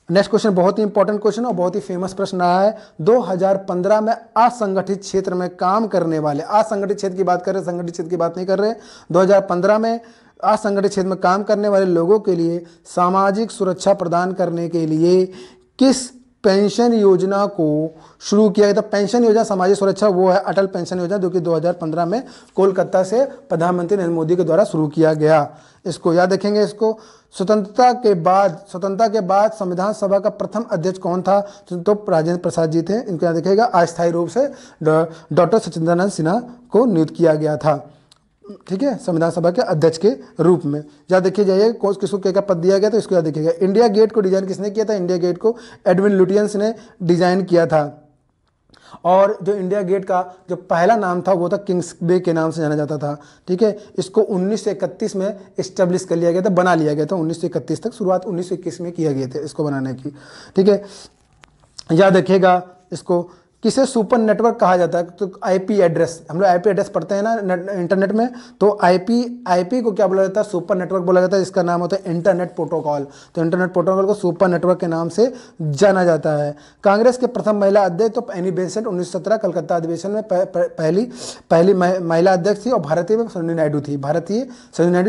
A: नेक्स्ट क्वेश्चन बहुत ही इंपॉर्टेंट क्वेश्चन और बहुत ही फेमस प्रश्न रहा है। 2015 में असंगठित क्षेत्र में काम करने वाले, असंगठित क्षेत्र की बात कर रहे हैं, संगठित क्षेत्र की बात नहीं कर रहे। 2015 में असंगठित क्षेत्र में काम करने वाले लोगों के लिए सामाजिक सुरक्षा प्रदान करने के लिए किस पेंशन योजना को शुरू किया गया था? पेंशन योजना सामाजिक सुरक्षा वो है अटल पेंशन योजना, जो कि 2015 में कोलकाता से प्रधानमंत्री नरेंद्र मोदी के द्वारा शुरू किया गया। इसको याद रखेंगे। इसको स्वतंत्रता के बाद संविधान सभा का प्रथम अध्यक्ष कौन था? तो राजेंद्र प्रसाद जी थे। इनको याद रखिएगा। अस्थायी रूप से डॉक्टर सचिदानंद सिन्हा को नियुक्त किया गया था। ठीक है, संविधान सभा के अध्यक्ष के रूप में। याद देखिए जाइए किसको क्या पद दिया गया था, इसको याद रखिएगा। इंडिया गेट को डिजाइन किसने किया था? इंडिया गेट को एडविन लुटियंस ने डिजाइन किया था। और जो इंडिया गेट का जो पहला नाम था वो था किंग्स बे के नाम से जाना जाता था। ठीक है, इसको 1931 में इस्टेब्लिश कर लिया गया था, बना लिया गया था। 1931 तक, शुरुआत 1921 में किया गया था इसको बनाने की। ठीक है, याद रखिएगा। इसको किसे सुपर नेटवर्क कहा जाता है? तो आईपी एड्रेस, हम लोग आईपी एड्रेस पढ़ते हैं ना इंटरनेट में, तो आईपी को क्या बोला जाता है? सुपर नेटवर्क बोला जाता है। इसका नाम होता है इंटरनेट प्रोटोकॉल। तो इंटरनेट प्रोटोकॉल को सुपर नेटवर्क के नाम से जाना जाता है। कांग्रेस के प्रथम महिला अध्यक्ष तो एनी बेसेंट 1917 कलकत्ता अधिवेशन में पहली महिला अध्यक्ष थी, और भारतीय में सरोजिनी नायडू थी।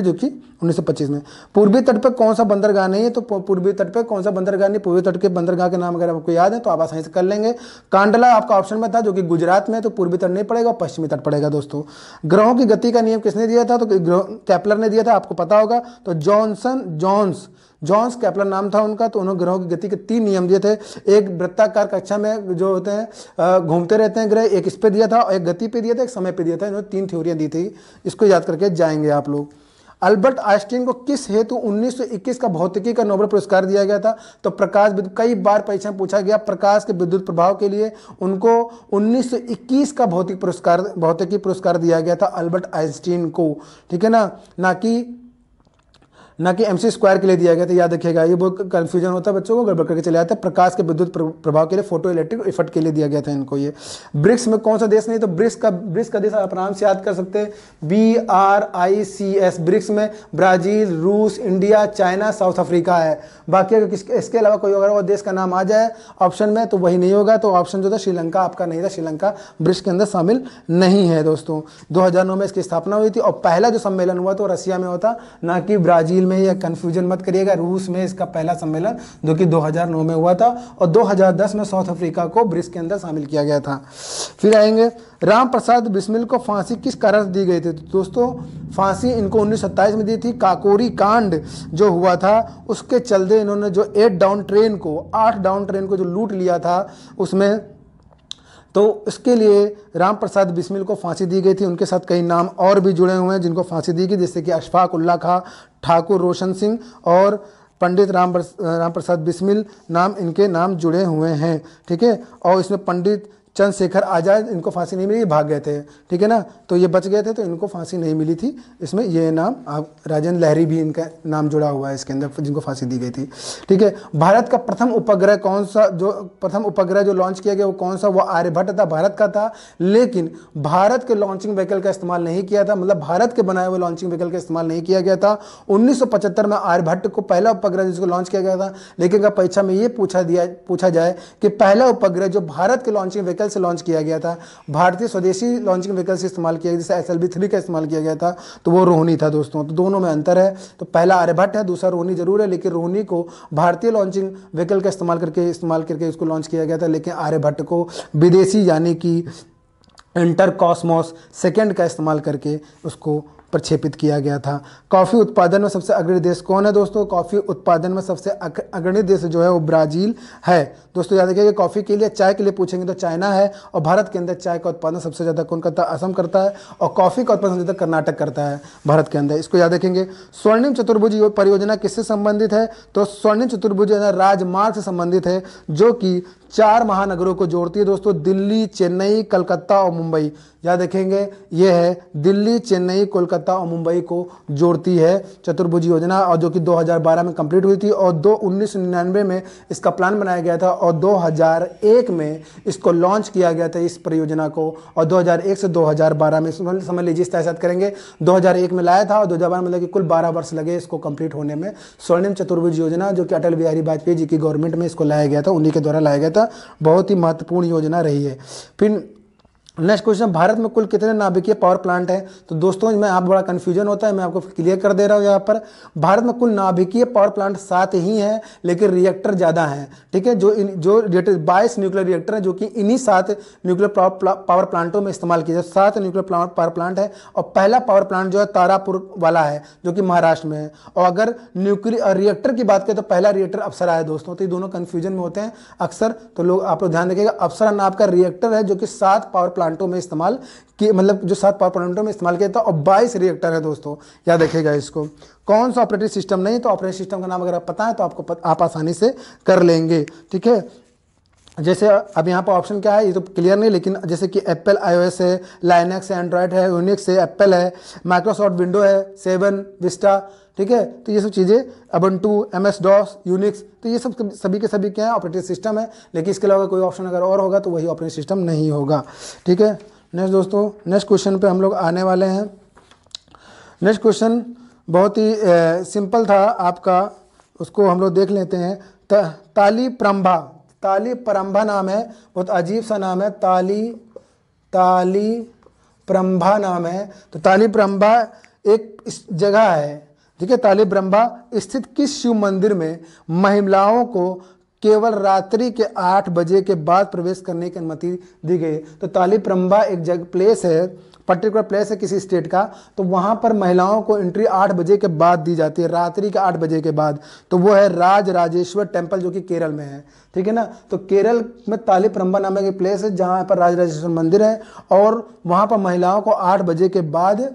A: जो कि 1925 में। पूर्वी तट पर कौन सा बंदरगाह नहीं है? तो पूर्वी तट पर कौन सा बंदरगाह नहीं? पूर्वी तट के बंदरगाह के नाम अगर आपको याद है तो आप आसानी से कर लेंगे। कांडला आपका ऑप्शन में था, जो कि गुजरात में, तो पूर्वी तट नहीं पड़ेगा, पश्चिमी तट पड़ेगा दोस्तों। ग्रहों की गति का नियम किसने दिया था? तो केपलर ने दिया था, आपको पता होगा। तो जॉन्स केपलर नाम था उनका। तो उन्होंने ग्रहों की गति के 3 नियम दिए थे। एक वृत्ताकार कक्षा में जो होते हैं घूमते रहते हैं ग्रह, एक इस पे दिया था, और एक गति पे दिया था, एक समय पे दिया था। इन्होंने 3 थ्योरियां दी थी। इसको याद करके जाएंगे आप लोग। अल्बर्ट आइंस्टीन को किस हेतु 1921 का भौतिकी का नोबेल पुरस्कार दिया गया था? तो कई बार परीक्षा में पूछा गया, प्रकाश के विद्युत प्रभाव के लिए उनको 1921 का भौतिकी पुरस्कार दिया गया था अल्बर्ट आइंस्टीन को। ठीक है ना कि MC स्क्वायर के लिए दिया गया था। याद रखिएगा, ये बहुत कंफ्यूजन होता है बच्चों को, गड़बड़ करके चले आते हैं। प्रकाश के विद्युत प्रभाव के लिए, फोटो इलेक्ट्रिक इफेक्ट के लिए दिया गया था इनको ये। ब्रिक्स में कौन सा देश नहीं? तो ब्रिक्स का देश आप आराम से याद कर सकते हैं, BRICS। ब्रिक्स में ब्राजील, रूस, इंडिया, चाइना, साउथ अफ्रीका है। बाकी अगर इसके अलावा कोई अगर और देश का नाम आ जाए ऑप्शन में तो वही नहीं होगा। तो ऑप्शन जो था श्रीलंका आपका नहीं था, श्रीलंका ब्रिक्स के अंदर शामिल नहीं है दोस्तों। 2009 में इसकी स्थापना हुई थी, और पहला जो सम्मेलन हुआ तो रसिया में होता, ना कि ब्राजील में या कन्फ्यूजन मत करिएगा। रूस में इसका पहला सम्मेलन जो कि 2009 में हुआ था और 2010 में साउथ अफ्रीका को ब्रिक्स के अंदर शामिल किया गया था। फिर आएंगे राम प्रसाद बिस्मिल को फांसी किस कारण से दी गई थी? तो दोस्तों फांसी इनको 1927 में दी थी। काकोरी कांड जो हुआ था उसके चलते इन्होंने जो 8 डाउन ट्रेन को जो लूट लिया था उसमें, तो इसके लिए राम प्रसाद बिस्मिल को फांसी दी गई थी। उनके साथ कई नाम और भी जुड़े हुए हैं जिनको फांसी दी गई, जैसे कि अशफाक उल्ला खां, ठाकुर रोशन सिंह और पंडित राम प्रसाद बिस्मिल नाम इनके नाम जुड़े हुए हैं। ठीक है, और इसमें पंडित चंद्रशेखर आजाद इनको फांसी नहीं मिली, भाग गए थे। ठीक है ना, तो ये बच गए थे तो इनको फांसी नहीं मिली थी। इसमें ये नाम राजेंद्र लहरी भी इनका नाम जुड़ा हुआ है इसके अंदर, जिनको फांसी दी गई थी। ठीक है, भारत का प्रथम उपग्रह कौन सा, जो प्रथम उपग्रह जो लॉन्च किया गया वो कौन सा? वो आर्यभट्ट था, भारत का था। लेकिन भारत के लॉन्चिंग व्हीकल का इस्तेमाल नहीं किया था, मतलब भारत के बनाए हुए लॉन्चिंग व्हीकल का इस्तेमाल नहीं किया गया था। 1975 में आर्यभट्ट को पहला उपग्रह जिसको लॉन्च किया गया था। लेकिन अगर परीक्षा में ये पूछा जाए कि पहला उपग्रह जो भारत के लॉन्चिंग व्हीकल से लॉन्च किया गया था, भारतीय स्वदेशी लॉन्चिंग व्हीकल से इस्तेमाल किया गया, जैसे SLV-3 का इस्तेमाल किया गया था, तो वो रोहिणी था दोस्तों। तो दोनों में अंतर है, तो पहला आर्यभट्ट है, दूसरा रोहिणी जरूर है, लेकिन रोहिणी को भारतीय लॉन्चिंग व्हीकल का इस्तेमाल करके इसको लॉन्च किया गया था। लेकिन आर्यभट्ट को विदेशी यानी कि इंटर कॉस्मोस सेकेंड का इस्तेमाल करके उसको प्रक्षेपित किया गया था। कॉफ़ी उत्पादन में सबसे अग्रणी देश कौन है दोस्तों? कॉफ़ी उत्पादन में सबसे अग्रणी देश जो है वो ब्राज़ील है। दोस्तों याद रखिएगा, कॉफ़ी के लिए, चाय के लिए पूछेंगे तो चाइना है, और भारत के अंदर चाय का उत्पादन सबसे ज़्यादा कौन करता है? असम करता है, और कॉफ़ी का उत्पादन सबसे ज़्यादा कर्नाटक करता है भारत के अंदर। इसको याद रखेंगे। स्वर्णिम चतुर्भुज परियोजना किससे संबंधित है? तो स्वर्णिम चतुर्भुज राजमार्ग से संबंधित है, जो कि 4 महानगरों को जोड़ती है दोस्तों, दिल्ली, चेन्नई, कलकत्ता और मुंबई। याद रखेंगे, ये है दिल्ली, चेन्नई, कोलकाता और मुंबई को जोड़ती है चतुर्भुज योजना, और जो कि 2012 में कंप्लीट हुई थी, और 1999 में इसका प्लान बनाया गया था, और 2001 में इसको लॉन्च किया गया था इस परियोजना को, और 2001 से 2012 में समझ लीजिए इस तरह करेंगे। 2001 में लाया था और 2012 में लगे, कुल 12 वर्ष लगे इसको कंप्लीट होने में। स्वर्णिम चतुर्भुज योजना जो कि अटल बिहारी वाजपेयी जी की गवर्नमेंट में इसको लाया गया था, उन्हीं के द्वारा लाया गया था। बहुत ही महत्वपूर्ण योजना रही है। फिर नेक्स्ट क्वेश्चन, भारत में कुल कितने नाभिकीय पावर प्लांट हैं? तो दोस्तों मैं आप बड़ा कन्फ्यूजन होता है, मैं आपको क्लियर कर दे रहा हूँ यहाँ पर। भारत में कुल नाभिकीय पावर प्लांट 7 ही हैं, लेकिन रिएक्टर ज़्यादा हैं। ठीक है, जो रिएक्टर 22 न्यूक्लियर रिएक्टर हैं, जो कि इन्हीं 7 न्यूक्लियर पावर प्लांटों में इस्तेमाल किए जाते। 7 न्यूक्लियर पावर प्लांट है, और पहला पावर प्लांट जो है तारापुर वाला है, जो कि महाराष्ट्र में है। और अगर न्यूक्लियर रिएक्टर की बात करें तो पहला रिएक्टर अप्सरा है दोस्तों। तो ये दोनों कन्फ्यूजन में होते हैं अक्सर, तो लोग आप लोग ध्यान रखिएगा। अप्सरा नाम का रिएक्टर है जो कि 7 पावर प्लांटों में इस्तेमाल कि मतलब जो 7 पावर प्लांटों में इस्तेमाल किया था, और 22 रिएक्टर है दोस्तों। याद रखिएगा इसको। कौन सा ऑपरेटिंग सिस्टम नहीं? तो ऑपरेटिंग सिस्टम का नाम अगर आप पता है तो आप आसानी से कर लेंगे। ठीक है, जैसे अब यहाँ पर ऑप्शन क्या है ये तो क्लियर नहीं, लेकिन जैसे कि एप्पल iOS है, लाइनक्स है, एंड्रॉयड है, यूनिक्स है, एप्पल है, माइक्रोसॉफ्ट विंडो है 7, विस्टा। ठीक है, तो ये सब चीज़ें, ubuntu, MS DOS, यूनिक्स, तो ये सब सभी के सभी क्या है? ऑपरेटिंग सिस्टम है। लेकिन इसके अलावा कोई ऑप्शन अगर और होगा तो वही ऑपरेटिंग सिस्टम नहीं होगा। ठीक है, नेक्स्ट दोस्तों, नेक्स्ट क्वेश्चन पे हम लोग आने वाले हैं। नेक्स्ट क्वेश्चन बहुत ही सिंपल था आपका, उसको हम लोग देख लेते हैं। ताली परंभा नाम है, बहुत अजीब सा नाम है, ताली परंभा नाम है। तो ताली परंभा एक जगह है। ठीक है, ताली परंभा स्थित किस शिव मंदिर में महिलाओं को केवल रात्रि के 8 बजे के बाद प्रवेश करने की अनुमति दी गई? तो ताली परंभा एक जगह प्लेस है, पर्टिकुलर प्लेस है किसी स्टेट का, तो वहाँ पर महिलाओं को एंट्री 8 बजे के बाद दी जाती है, रात्रि के 8 बजे के बाद। तो वो है राजराजेश्वर टेम्पल, जो कि केरल में है। ठीक है ना, तो केरल में ताली परंभा नामक एक प्लेस है जहाँ पर राजराजेश्वर मंदिर है, और वहाँ पर महिलाओं को 8 बजे के बाद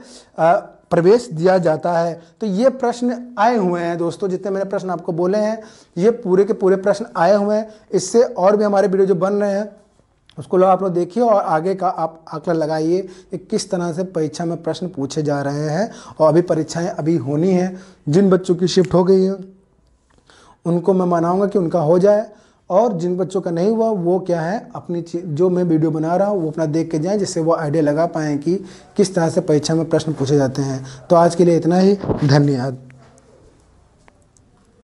A: प्रवेश दिया जाता है। तो ये प्रश्न आए हुए हैं दोस्तों, जितने मैंने प्रश्न आपको बोले हैं ये पूरे के पूरे प्रश्न आए हुए हैं। इससे और भी हमारे वीडियो जो बन रहे हैं उसको लोग आप लोग देखिए, और आगे का आप आकलन लगाइए कि किस तरह से परीक्षा में प्रश्न पूछे जा रहे हैं। और अभी परीक्षाएं अभी होनी हैं, जिन बच्चों की शिफ्ट हो गई है उनको मैं मनाऊंगा कि उनका हो जाए, और जिन बच्चों का नहीं हुआ वो क्या है, अपनी जो मैं वीडियो बना रहा हूँ वो अपना देख के जाएं, जिससे वो आइडिया लगा पाएँ कि किस तरह से परीक्षा में प्रश्न पूछे जाते हैं। तो आज के लिए इतना ही, धन्यवाद।